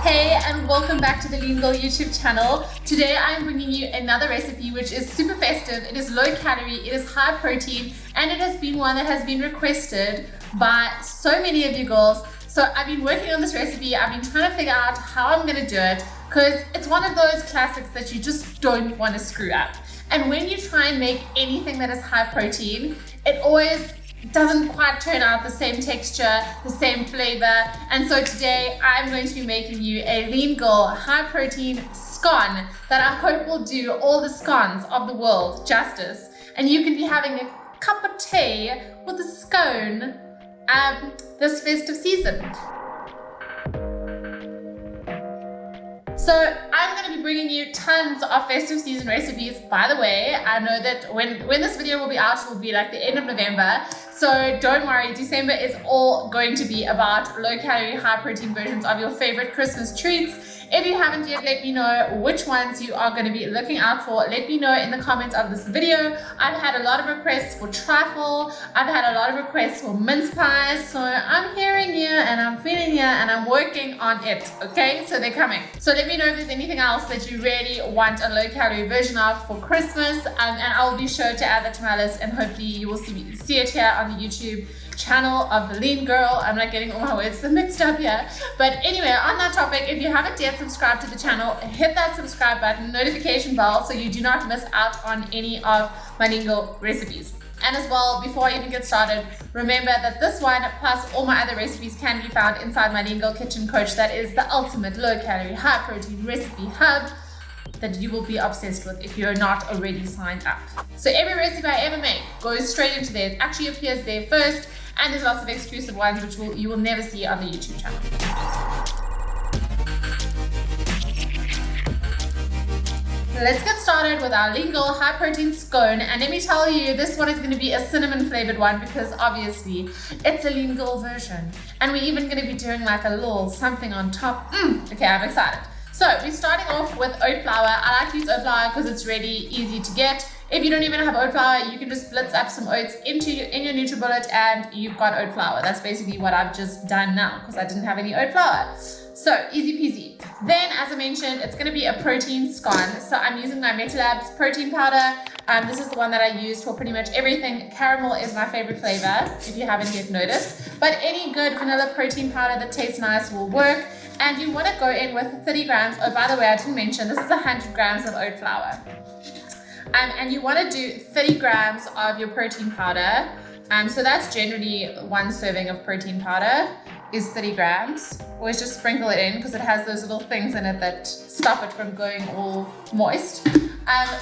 Hey, and welcome back to the Lean Girl YouTube channel. Today I am bringing you another recipe which is super festive. It is low calorie, it is high protein, and it has been one that has been requested by so many of you girls. So I've been working on this recipe. I've been trying to figure out how I'm gonna do it because it's one of those classics that you just don't want to screw up. And when you try and make anything that is high protein, it always doesn't quite turn out the same texture, the same flavor. And so today I'm going to be making you a Lean Girl high protein scone that I hope will do all the scones of the world justice. And you can be having a cup of tea with a scone this festive season. So I'm going to be bringing you tons of festive season recipes. By the way, I know that when this video will be out, it will be like the end of November. So don't worry, December is all going to be about low calorie, high protein versions of your favorite Christmas treats. If you haven't yet, let me know which ones you are going to be looking out for. Let me know in the comments of this video. I've had a lot of requests for trifle. I've had a lot of requests for mince pies. So I'm hearing you and I'm feeling you and I'm working on it. Okay, so they're coming. So let me know if there's anything else that you really want a low calorie version of for Christmas. And I'll be sure to add that to my list, and hopefully you will see it here on the YouTube channel of the Lean Girl. I'm not getting all my words mixed up here. But anyway, on that topic, if you haven't yet subscribed to the channel, hit that subscribe button, notification bell, so you do not miss out on any of my Lean Girl recipes. And as well, before I even get started, remember that this one plus all my other recipes can be found inside my Lean Girl Kitchen Coach. That is the ultimate low calorie, high protein recipe hub that you will be obsessed with if you're not already signed up. So every recipe I ever make goes straight into there. It actually appears there first, and there's lots of exclusive ones which you will never see on the YouTube channel. Let's get started with our Lean Girl high protein scone. And let me tell you, this one is going to be a cinnamon flavored one because obviously it's a Lean Girl version. And we're even going to be doing like a little something on top. Okay, I'm excited. So we're starting off with oat flour. I like to use oat flour because it's really easy to get. If you don't even have oat flour, you can just blitz up some oats in your NutriBullet and you've got oat flour. That's basically what I've just done now because I didn't have any oat flour. So easy peasy. Then, as I mentioned, it's going to be a protein scone. So I'm using my Metalabs protein powder. This is the one that I use for pretty much everything. Caramel is my favorite flavor, if you haven't yet noticed. But any good vanilla protein powder that tastes nice will work. And you want to go in with 30 grams. Oh, by the way, I didn't mention, this is 100 grams of oat flour. And you want to do 30 grams of your protein powder. So that's generally one serving of protein powder is 30 grams. Always just sprinkle it in because it has those little things in it that stop it from going all moist.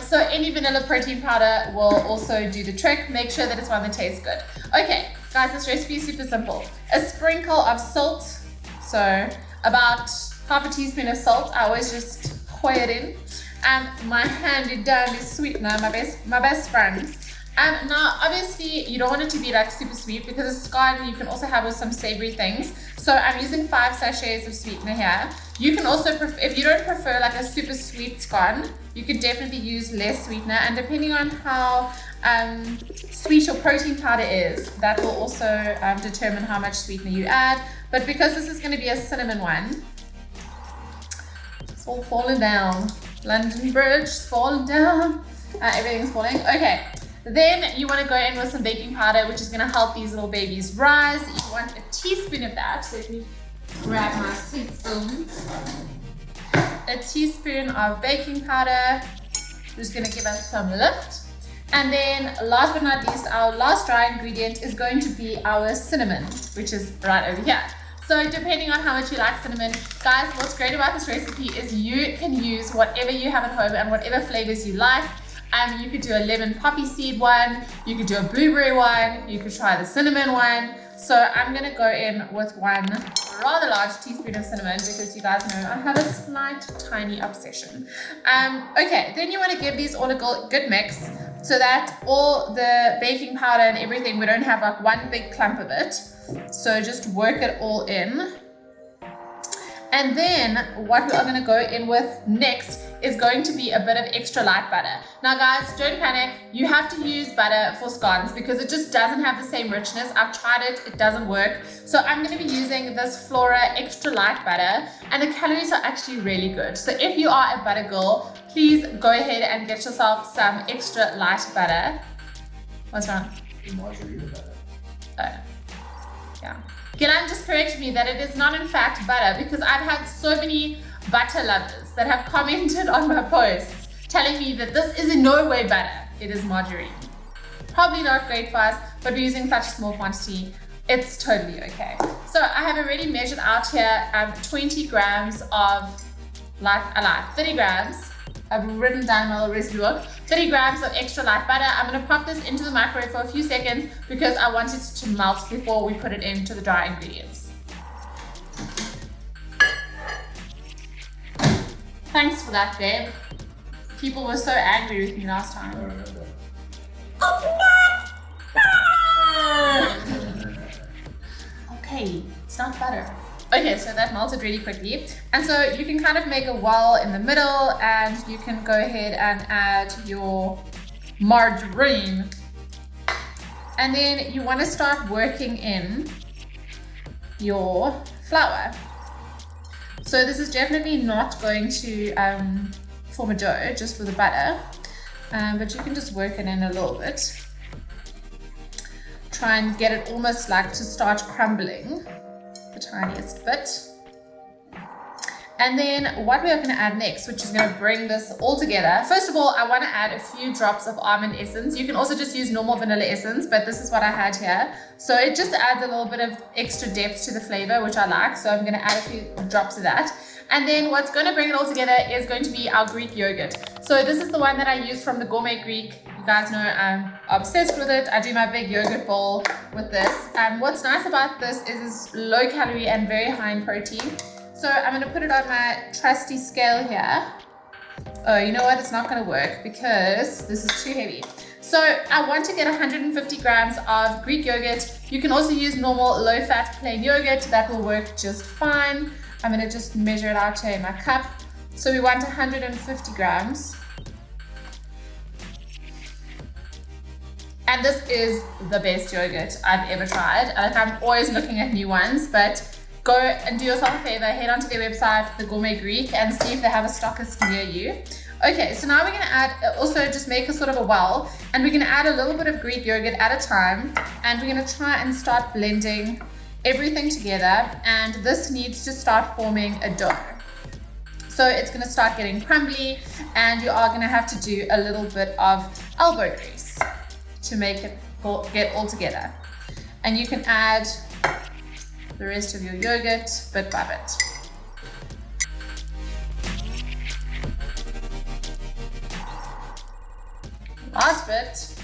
So any vanilla protein powder will also do the trick. Make sure that it's one that tastes good. Okay, guys, this recipe is super simple. A sprinkle of salt. So about half a teaspoon of salt. I always just pour it in. My handy dandy sweetener, my best friend. Now, obviously, you don't want it to be like super sweet because it's scone. You can also have with some savory things. So I'm using 5 sachets of sweetener here. You can also, if you don't prefer like a super sweet scone, you could definitely use less sweetener. And depending on how sweet your protein powder is, that will also determine how much sweetener you add. But because this is going to be a cinnamon one, it's all falling down. London Bridge is falling down. Everything's falling. Okay. Then you want to go in with some baking powder, which is going to help these little babies rise. You want a teaspoon of that. Let me grab my sweet spoon. A teaspoon of baking powder, which is going to give us some lift. And then last but not least, our last dry ingredient is going to be our cinnamon, which is right over here. So depending on how much you like cinnamon, guys, what's great about this recipe is you can use whatever you have at home and whatever flavors you like. You could do a lemon poppy seed one, you could do a blueberry one, you could try the cinnamon one. So I'm gonna go in with one rather large teaspoon of cinnamon because you guys know I have a slight tiny obsession. Okay, then you want to give these all a good mix so that all the baking powder and everything, we don't have like one big clump of it. So just work it all in. And then what we are going to go in with next is going to be a bit of extra light butter. Now guys, don't panic. You have to use butter for scones because it just doesn't have the same richness. I've tried it, it doesn't work. So I'm going to be using this Flora extra light butter, and the calories are actually really good. So if you are a butter girl, please go ahead and get yourself some extra light butter. What's wrong? Margarita butter. Oh, yeah. Gilan just corrected me that it is not in fact butter, because I've had so many butter lovers that have commented on my posts telling me that this is in no way butter, it is margarine. Probably not great for us, but we're using such a small quantity, it's totally okay. So I have already measured out here 20 grams of 30 grams. I've written down my little recipe book. 30 grams of extra light butter. I'm going to pop this into the microwave for a few seconds because I want it to melt before we put it into the dry ingredients. Thanks for that, babe. People were so angry with me last time. Okay, it's not butter. Okay, so that melted really quickly. And so you can kind of make a well in the middle, and you can go ahead and add your margarine. And then you want to start working in your flour. So this is definitely not going to form a dough just with the butter, but you can just work it in a little bit. Try and get it almost like to start crumbling. The tiniest bit. And then what we are going to add next, which is going to bring this all together. First of all, I want to add a few drops of almond essence. You can also just use normal vanilla essence, but this is what I had here. So it just adds a little bit of extra depth to the flavor, which I like. So I'm going to add a few drops of that. And then what's going to bring it all together is going to be our Greek yogurt. So this is the one that I use from the Gourmet Greek. You guys know I'm obsessed with it. I do my big yogurt bowl with this. And what's nice about this is it's low calorie and very high in protein. So I'm going to put it on my trusty scale here. Oh, you know what? It's not going to work because this is too heavy. So I want to get 150 grams of Greek yogurt. You can also use normal low-fat plain yogurt. That will work just fine. I'm going to just measure it out here in my cup. So we want 150 grams. And this is the best yogurt I've ever tried. Like, I'm always looking at new ones, but go and do yourself a favor, head onto their website, the Gourmet Greek, and see if they have a stockist near you. Okay, so now we're gonna add, also just make a sort of a well, and we're gonna add a little bit of Greek yogurt at a time, and we're gonna try and start blending everything together, and this needs to start forming a dough. So it's gonna start getting crumbly, and you are gonna have to do a little bit of elbow grease to make it get all together. And you can add the rest of your yogurt bit by bit. Last bit,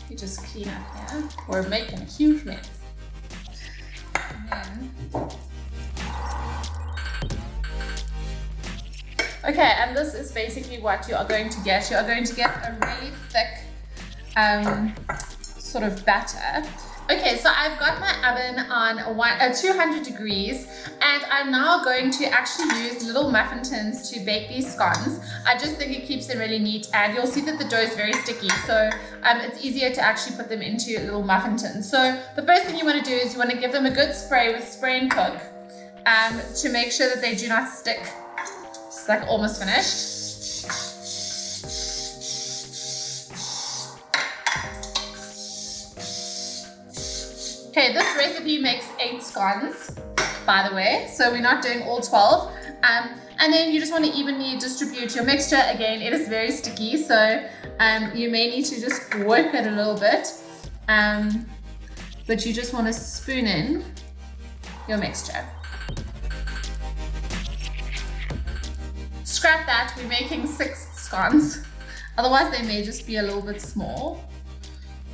you just clean up here. We're making a huge mess. Okay, and this is basically what you are going to get. You are going to get a really thick sort of batter. Okay, so I've got my oven on 200 degrees, and I'm now going to actually use little muffin tins to bake these scones. I just think it keeps them really neat, and you'll see that the dough is very sticky, so it's easier to actually put them into little muffin tins. So the first thing you want to do is you want to give them a good spray with Spray and Cook to make sure that they do not stick. It's like almost finished. Okay, this recipe makes 8 scones, by the way, so we're not doing all 12. And then you just want to evenly distribute your mixture. Again, it is very sticky, so you may need to just work it a little bit, but you just want to spoon in your mixture. Scrap that, we're making 6 scones, otherwise they may just be a little bit small.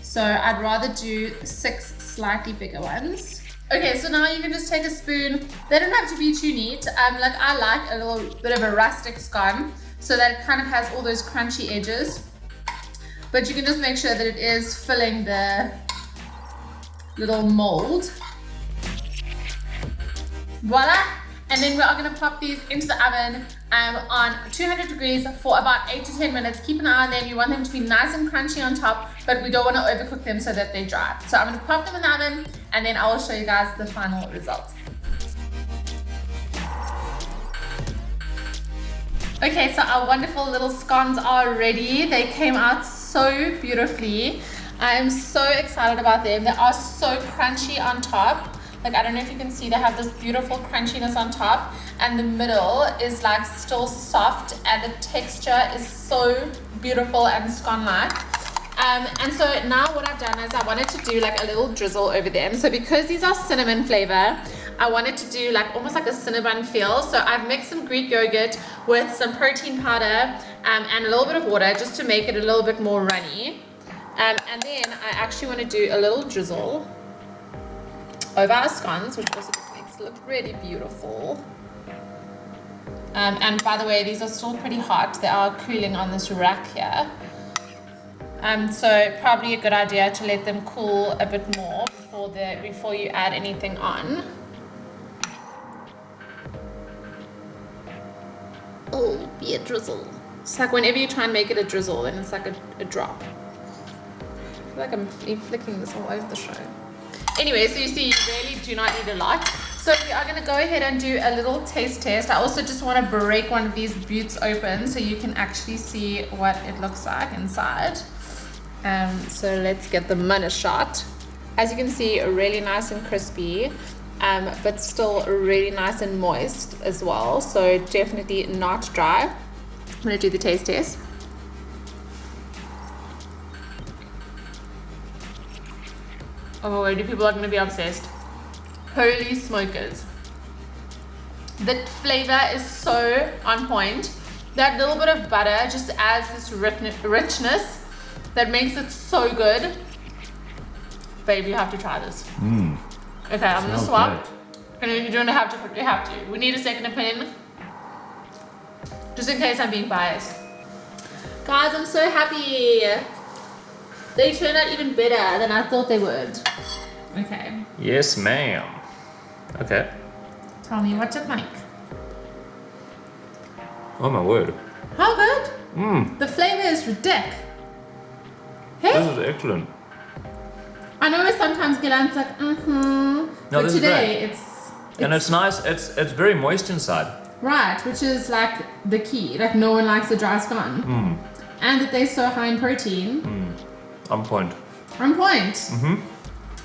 So I'd rather do 6 slightly bigger ones. Okay, so now you can just take a spoon. They don't have to be too neat. Like, I like a little bit of a rustic scone so that it kind of has all those crunchy edges. But you can just make sure that it is filling the little mold. Voila! And then we are going to pop these into the oven on 200 degrees for about 8 to 10 minutes. Keep an eye on them. You want them to be nice and crunchy on top, but we don't want to overcook them so that they dry. So I'm going to pop them in the oven and then I will show you guys the final result. Okay, so our wonderful little scones are ready. They came out so beautifully. I am so excited about them. They are so crunchy on top. Like, I don't know if you can see, they have this beautiful crunchiness on top, and the middle is like still soft, and the texture is so beautiful and scone-like. And so now what I've done is I wanted to do like a little drizzle over them. So because these are cinnamon flavor, I wanted to do like almost like a cinnamon feel. So I've mixed some Greek yogurt with some protein powder and a little bit of water just to make it a little bit more runny. And then I actually want to do a little drizzle over our scones, which also just makes it look really beautiful. And by the way, these are still pretty hot. They are cooling on this rack here. So probably a good idea to let them cool a bit more before you add anything on. Oh, be a drizzle. It's like whenever you try and make it a drizzle, then it's like a drop. I feel like I'm flicking this all over the show. Anyway, so you see, you really do not need a lot. So we are going to go ahead and do a little taste test. I also just want to break one of these buttes open so you can actually see what it looks like inside. So let's get the money shot. As you can see, really nice and crispy, but still really nice and moist as well. So definitely not dry. I'm going to do the taste test. Oh, already people are going to be obsessed. Holy smokers. The flavor is so on point. That little bit of butter just adds this richness that makes it so good. Babe, you have to try this. Okay, I'm going to swap. And if you don't have to, quickly have to. We need a second opinion. Just in case I'm being biased. Guys, I'm so happy. They turned out even better than I thought they would. Okay. Yes, ma'am. Okay. Tell me, what's it like? Oh my word. How good? The flavor is ridiculous. Hey? This is excellent. I know sometimes Gilan's like, No, but this today is great. And it's nice. It's very moist inside. Right, which is like the key. Like no one likes a dry scone. And that they're so high in protein. On point. On point.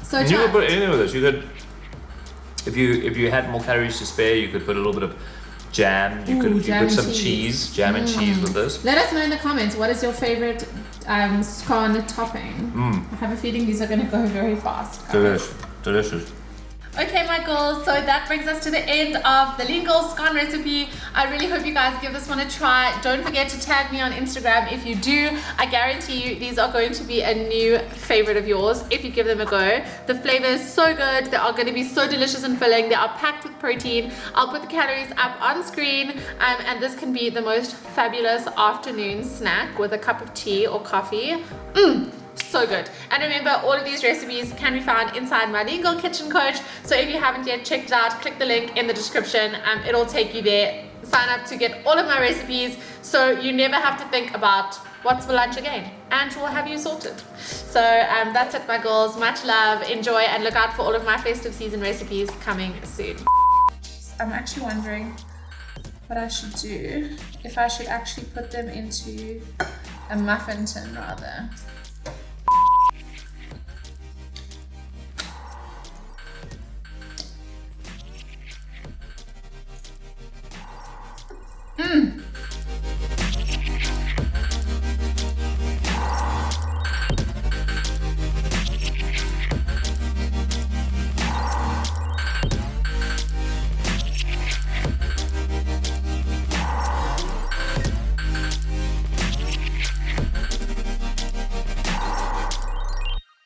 So and you could put anything with this. You could, if you had more calories to spare, you could put a little bit of jam. You could put some cheese, jam and cheese with this. Let us know in the comments, what is your favorite scone topping? I have a feeling these are going to go very fast. Delicious. Okay, my girls, so that brings us to the end of the Lean Girl Scone recipe. I really hope you guys give this one a try. Don't forget to tag me on Instagram if you do. I guarantee you these are going to be a new favorite of yours if you give them a go. The flavor is so good. They are going to be so delicious and filling. They are packed with protein. I'll put the calories up on screen, and this can be the most fabulous afternoon snack with a cup of tea or coffee. So good. And remember, all of these recipes can be found inside my Lean Girl Kitchen Coach. So if you haven't yet checked it out, click the link in the description. It'll take you there. Sign up to get all of my recipes so you never have to think about what's for lunch again, and we'll have you sorted. So that's it, my girls. Much love, enjoy, and look out for all of my festive season recipes coming soon. I'm actually wondering what I should do, if I should actually put them into a muffin tin rather.